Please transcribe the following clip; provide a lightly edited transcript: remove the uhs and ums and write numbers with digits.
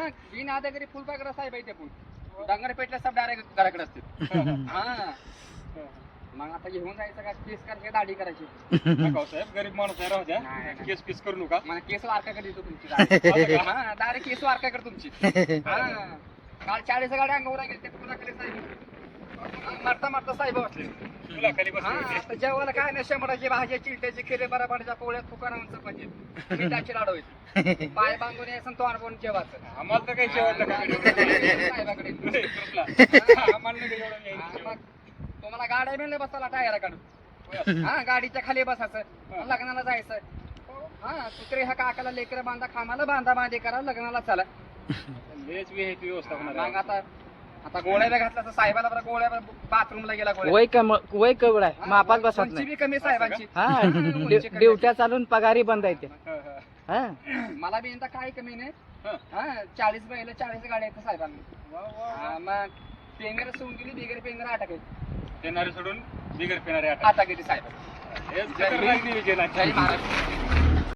मग बिन आधा घरी फुल पाकडा साहेब आहे ते पण डांगर पेटल्या सब डायरेक्ट घराकडे असते हा मग आता घेऊन जायचं का केस करायची दाढी करायची साहेब गरीब माणूस आहे राहू द्या केस पीस करू नका मला केस वारकाकडे देतो तुमची हा डायरेक्ट केस वारकाकडे तुमची हा काल 40 गाड्या अंगावर गेले ते पुन्हा साहेब मारता साहेब बसले तुला खाली बस आता जेवायला काय नाही शंभराची भाजी चिलट्याची खिरे बराबरच्या पोळ्यात फुकारांचं चपाती मिठाची लाडू होती पाय बांधून यायचं तोंड पण जेवायचं आम्हाला तर काही शेवटलं साहेबाकडे आम्हाला नाही एवढं तुम्हाला गाड्या मिळले बसायला टायरा काढून हा गाडीच्या खाली बसायचं लग्नाला जायचं हा कुत्रे हा काकाला लेकर बांधा खामाला बांधा करा लग्नाला चला लयच व्यवस्था मग आता गोळ्या घातला तर साहेबाला बरं गोळ्या बाथरूमला गेला गोळ्या वय कवड आहे मापात बसत उंची नाही बी कमी साहेबांची हा ड्युट्या चालून पगारी बंद येते हा मला बी यंदा काय कमी नाही हा 40 बैल 40 गाड्या आहेत साहेबांना मग पेंगर सोडून गेली बिगर पेंगर अटक पेनारे सोडून बिगर पेनारे आता गेली साहेब जय महाराष्ट्र.